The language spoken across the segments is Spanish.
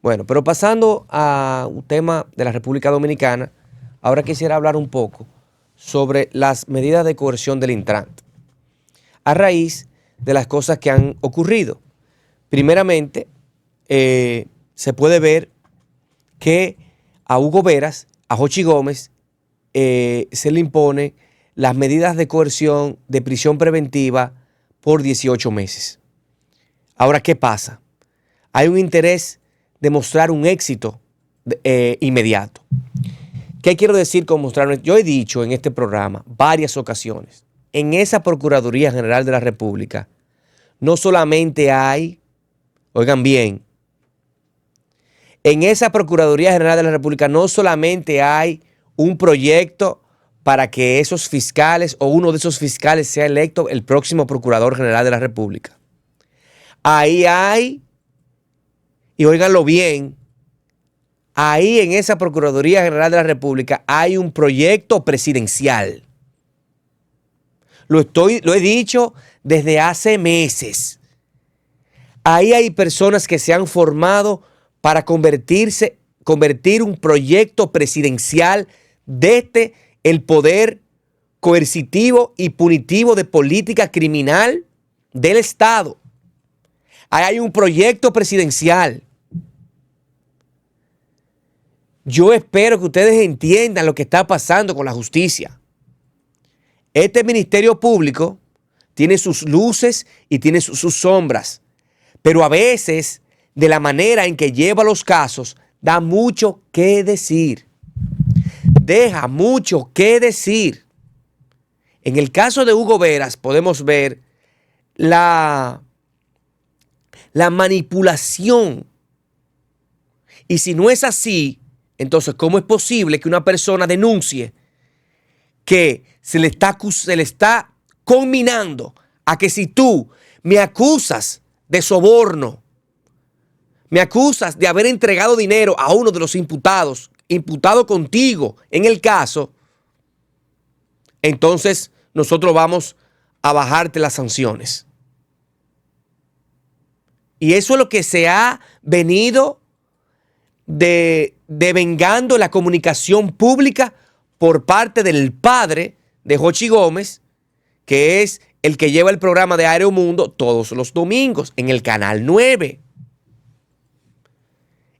Bueno, pero pasando a un tema de la República Dominicana, ahora quisiera hablar un poco sobre las medidas de coerción del Intran, a raíz de las cosas que han ocurrido. Primeramente, se puede ver que a Hugo Veras, a Jochi Gómez, se le impone las medidas de coerción de prisión preventiva por 18 meses. Ahora, ¿qué pasa? Hay un interés de mostrar un éxito inmediato. ¿Qué quiero decir con mostrar un éxito? Yo he dicho en este programa varias ocasiones, en esa Procuraduría General de la República, no solamente hay, oigan bien, en esa Procuraduría General de la República no solamente hay un proyecto para que esos fiscales o uno de esos fiscales sea electo el próximo Procurador General de la República. Ahí hay, y óiganlo bien, ahí en esa Procuraduría General de la República hay un proyecto presidencial. Lo he dicho desde hace meses. Ahí hay personas que se han formado para convertir un proyecto presidencial desde el poder coercitivo y punitivo de política criminal del Estado. Ahí hay un proyecto presidencial. Yo espero que ustedes entiendan lo que está pasando con la justicia. Este Ministerio Público tiene sus luces y tiene sus sombras, pero a veces, de la manera en que lleva los casos, da mucho que decir. Deja mucho que decir. En el caso de Hugo Veras podemos ver la manipulación. Y si no es así, entonces, ¿cómo es posible que una persona denuncie que se le está conminando a que si tú me acusas de soborno, me acusas de haber entregado dinero a uno de los imputado contigo en el caso, entonces nosotros vamos a bajarte las sanciones? Y eso es lo que se ha venido devengando la comunicación pública por parte del padre de Jochi Gómez, que es el que lleva el programa de Aeromundo todos los domingos en el Canal 9.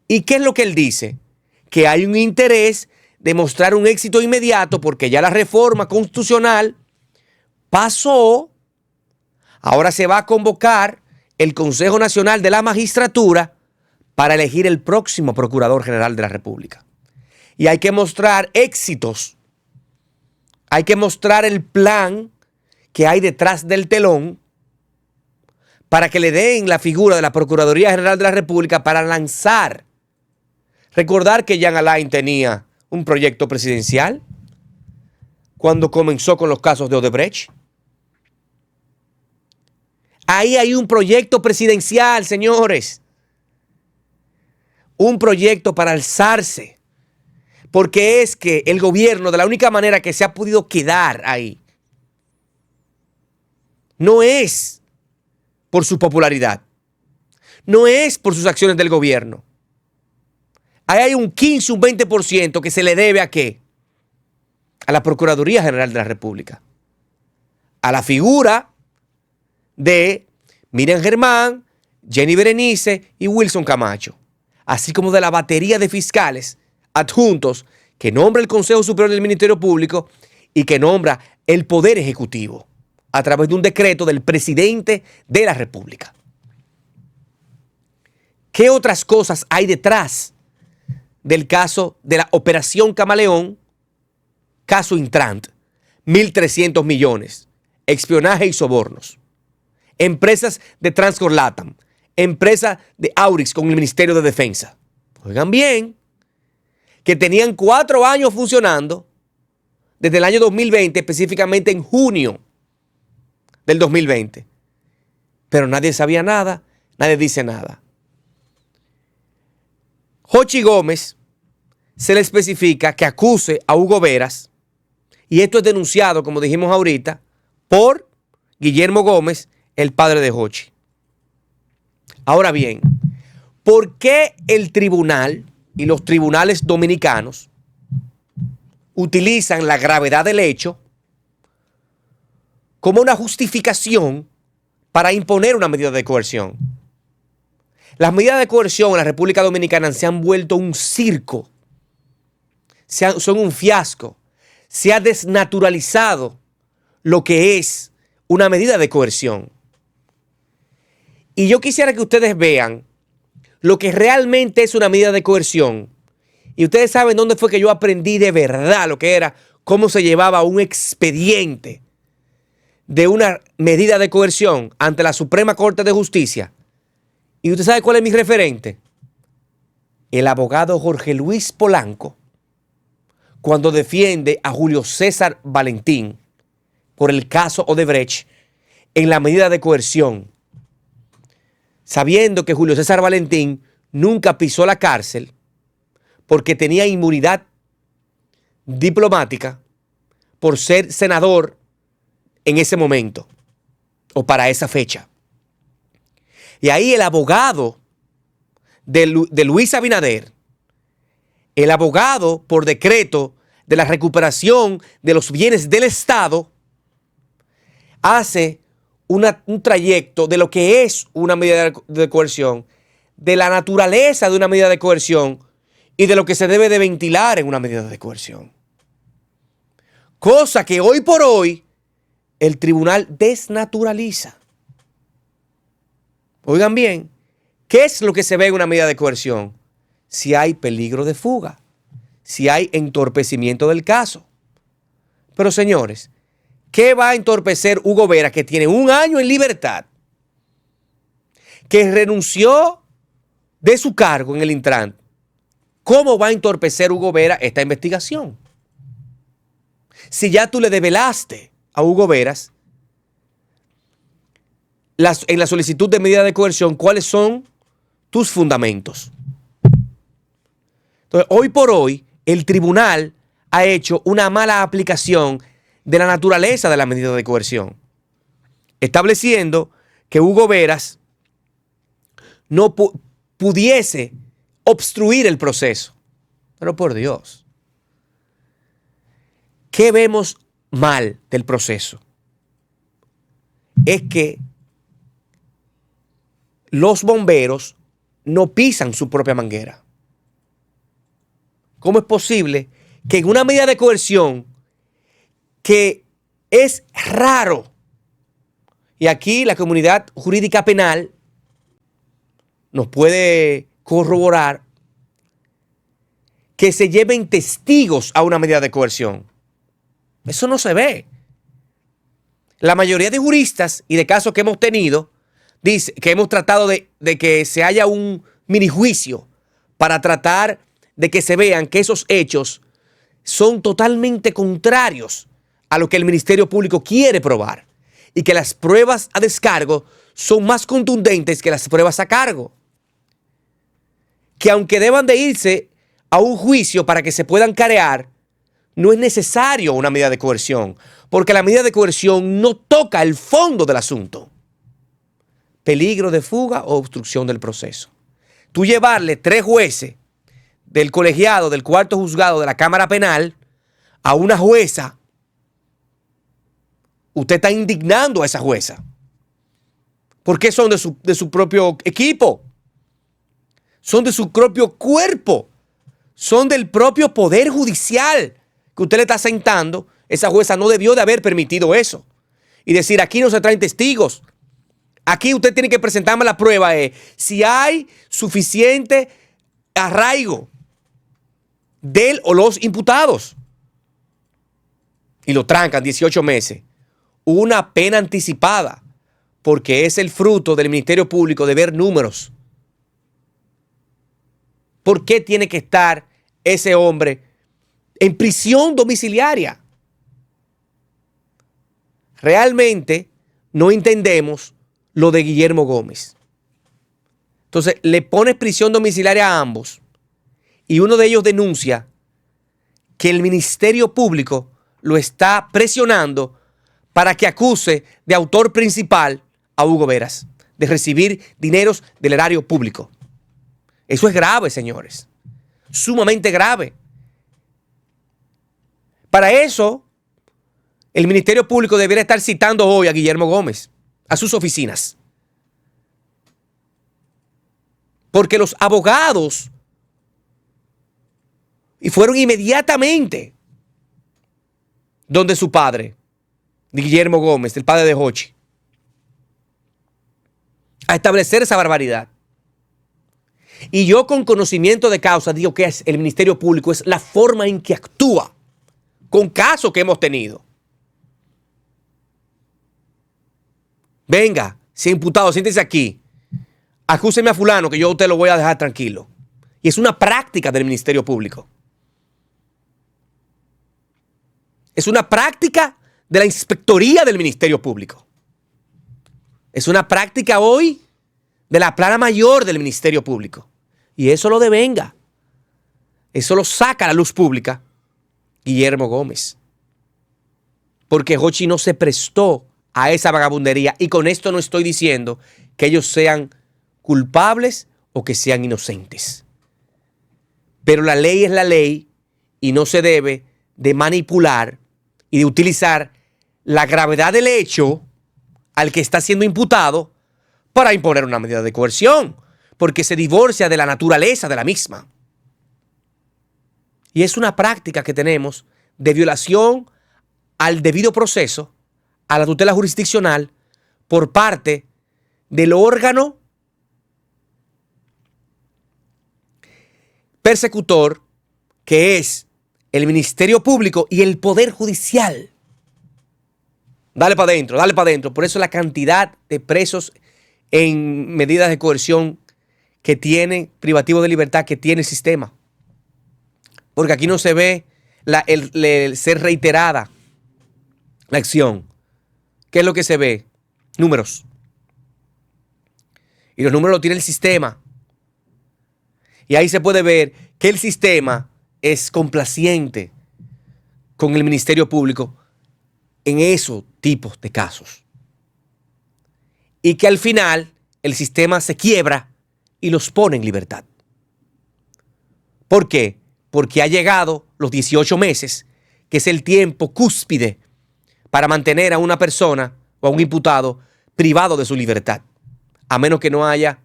¿Y qué es lo que él dice? Que hay un interés de mostrar un éxito inmediato porque ya la reforma constitucional pasó. Ahora se va a convocar el Consejo Nacional de la Magistratura para elegir el próximo Procurador General de la República. Y hay que mostrar éxitos. Hay que mostrar el plan que hay detrás del telón para que le den la figura de la Procuraduría General de la República para lanzar. Recordar que Jean Alain tenía un proyecto presidencial cuando comenzó con los casos de Odebrecht. Ahí hay un proyecto presidencial, señores. Un proyecto para alzarse. Porque es que el gobierno, de la única manera que se ha podido quedar ahí, no es por su popularidad, no es por sus acciones del gobierno. Ahí hay un 15, un 20% que se le debe ¿a qué? A la Procuraduría General de la República. A la figura de Miriam Germán, Jenny Berenice y Wilson Camacho. Así como de la batería de fiscales adjuntos que nombra el Consejo Superior del Ministerio Público y que nombra el Poder Ejecutivo a través de un decreto del presidente de la República. ¿Qué otras cosas hay detrás del caso de la Operación Camaleón, caso Intran? 1.300 millones, espionaje y sobornos. Empresas de Transcorp Latam, empresa de Aurix con el Ministerio de Defensa. Oigan bien, que tenían 4 años funcionando desde el año 2020, específicamente en junio del 2020. Pero nadie sabía nada, nadie dice nada. Jochi Gómez se le especifica que acuse a Hugo Veras, y esto es denunciado, como dijimos ahorita, por Guillermo Gómez, el padre de Jochi. Ahora bien, ¿Por qué el tribunal y los tribunales dominicanos utilizan la gravedad del hecho como una justificación para imponer una medida de coerción? Las medidas de coerción en la República Dominicana se han vuelto un circo, son un fiasco. Se ha desnaturalizado lo que es una medida de coerción. Y yo quisiera que ustedes vean lo que realmente es una medida de coerción. Y ustedes saben dónde fue que yo aprendí de verdad lo que era, cómo se llevaba un expediente de una medida de coerción ante la Suprema Corte de Justicia. ¿Y usted sabe cuál es mi referente? El abogado Jorge Luis Polanco, cuando defiende a Julio César Valentín por el caso Odebrecht en la medida de coerción, sabiendo que Julio César Valentín nunca pisó la cárcel porque tenía inmunidad diplomática por ser senador en ese momento o para esa fecha. Y ahí el abogado de Luis Abinader, el abogado por decreto de la recuperación de los bienes del Estado, hace un trayecto de lo que es una medida de coerción, de la naturaleza de una medida de coerción y de lo que se debe de ventilar en una medida de coerción. Cosa que hoy por hoy el tribunal desnaturaliza. Oigan bien, ¿qué es lo que se ve en una medida de coerción? Si hay peligro de fuga, si hay entorpecimiento del caso. Pero señores, ¿qué va a entorpecer Hugo Vera, que tiene 1 año en libertad, que renunció de su cargo en el Intran? ¿Cómo va a entorpecer Hugo Vera esta investigación? Si ya tú le develaste a Hugo Veras en la solicitud de medida de coerción, ¿cuáles son tus fundamentos? Entonces, hoy por hoy, el tribunal ha hecho una mala aplicación de la naturaleza de la medida de coerción, estableciendo que Hugo Veras no pudiese obstruir el proceso. Pero por Dios, ¿qué vemos mal del proceso? Es que los bomberos no pisan su propia manguera. ¿Cómo es posible que en una medida de coerción que es raro, y aquí la comunidad jurídica penal nos puede corroborar, que se lleven testigos a una medida de coerción? Eso no se ve. La mayoría de juristas y de casos que hemos tenido, dice que hemos tratado de que se haya un mini juicio para tratar de que se vean que esos hechos son totalmente contrarios a lo que el Ministerio Público quiere probar y que las pruebas a descargo son más contundentes que las pruebas a cargo. Que aunque deban de irse a un juicio para que se puedan carear, no es necesario una medida de coerción, porque la medida de coerción no toca el fondo del asunto. Peligro de fuga o obstrucción del proceso. Tú llevarle 3 jueces del colegiado del 4º juzgado de la Cámara Penal a una jueza, usted está indignando a esa jueza. Porque son de su propio equipo. Son de su propio cuerpo. Son del propio poder judicial que usted le está sentando. Esa jueza no debió de haber permitido eso. Y decir, aquí no se traen testigos. Aquí usted tiene que presentarme la prueba si hay suficiente arraigo del o los imputados. Y lo trancan 18 meses. Una pena anticipada, porque es el fruto del Ministerio Público de ver números. ¿Por qué tiene que estar ese hombre en prisión domiciliaria? Realmente no entendemos lo de Guillermo Gómez. Entonces, le pones prisión domiciliaria a ambos y uno de ellos denuncia que el Ministerio Público lo está presionando para que acuse de autor principal a Hugo Veras de recibir dineros del erario público. Eso es grave, señores. Sumamente grave. Para eso, el Ministerio Público debería estar citando hoy a Guillermo Gómez a sus oficinas. Porque los abogados y fueron inmediatamente donde su padre, Guillermo Gómez, el padre de Jochi, a establecer esa barbaridad. Y yo, con conocimiento de causa, digo que el Ministerio Público es la forma en que actúa con casos que hemos tenido. Venga, si imputado, siéntese aquí. Acúseme a fulano que yo a usted lo voy a dejar tranquilo. Y es una práctica del Ministerio Público. Es una práctica de la inspectoría del Ministerio Público. Es una práctica hoy de la plana mayor del Ministerio Público. Y eso lo devenga. Eso lo saca a la luz pública Guillermo Gómez. Porque Jochi no se prestó a esa vagabundería. Y con esto no estoy diciendo que ellos sean culpables o que sean inocentes. Pero la ley es la ley y no se debe de manipular y de utilizar la gravedad del hecho al que está siendo imputado para imponer una medida de coerción, porque se divorcia de la naturaleza de la misma. Y es una práctica que tenemos de violación al debido proceso, a la tutela jurisdiccional, por parte del órgano persecutor, que es el Ministerio Público y el Poder Judicial. Dale para adentro, dale para adentro. Por eso la cantidad de presos en medidas de coerción que tiene, privativo de libertad, que tiene el sistema. Porque aquí no se ve el ser reiterada la acción. ¿Qué es lo que se ve? Números. Y los números los tiene el sistema. Y ahí se puede ver que el sistema es complaciente con el Ministerio Público en esos tipos de casos. Y que al final el sistema se quiebra y los pone en libertad. ¿Por qué? Porque ha llegado los 18 meses, que es el tiempo cúspide para mantener a una persona o a un imputado privado de su libertad, a menos que no haya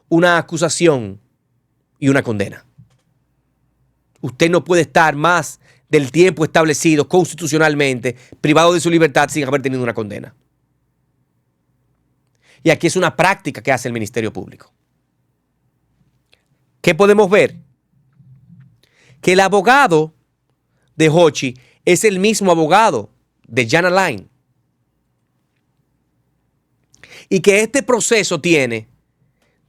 una acusación y una condena. Usted no puede estar más del tiempo establecido constitucionalmente privado de su libertad sin haber tenido una condena. Y aquí es una práctica que hace el Ministerio Público. ¿Qué podemos ver? Que el abogado de Jochi es el mismo abogado de Jan Alain. Y que este proceso tiene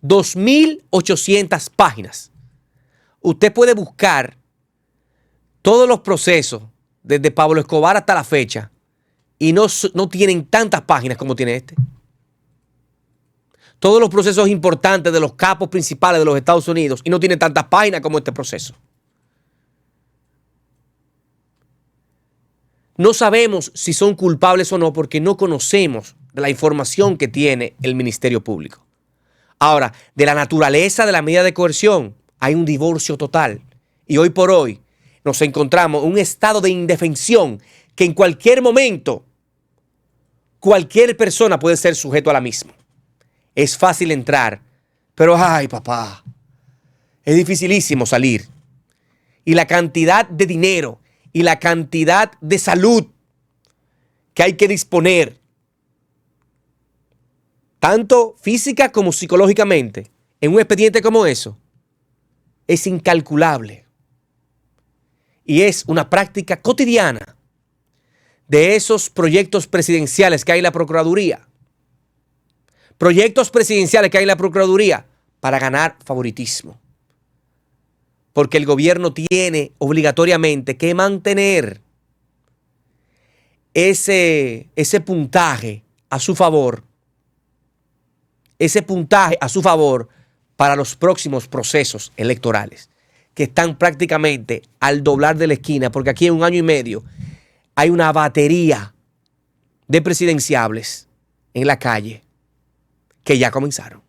2.800 páginas. Usted puede buscar todos los procesos desde Pablo Escobar hasta la fecha y no tienen tantas páginas como tiene este. Todos los procesos importantes de los capos principales de los Estados Unidos y no tienen tantas páginas como este proceso. No sabemos si son culpables o no porque no conocemos de la información que tiene el Ministerio Público. Ahora, de la naturaleza de la medida de coerción, hay un divorcio total. Y hoy por hoy nos encontramos en un estado de indefensión que en cualquier momento cualquier persona puede ser sujeto a la misma. Es fácil entrar, pero ay, papá, es dificilísimo salir. Y la cantidad de dinero y la cantidad de salud que hay que disponer, tanto física como psicológicamente, en un expediente como eso, es incalculable. Y es una práctica cotidiana de esos proyectos presidenciales que hay en la Procuraduría. Proyectos presidenciales que hay en la Procuraduría para ganar favoritismo. Porque el gobierno tiene obligatoriamente que mantener ese puntaje a su favor. Ese puntaje a su favor para los próximos procesos electorales, que están prácticamente al doblar de la esquina, porque aquí en 1 año y medio hay una batería de presidenciables en la calle que ya comenzaron.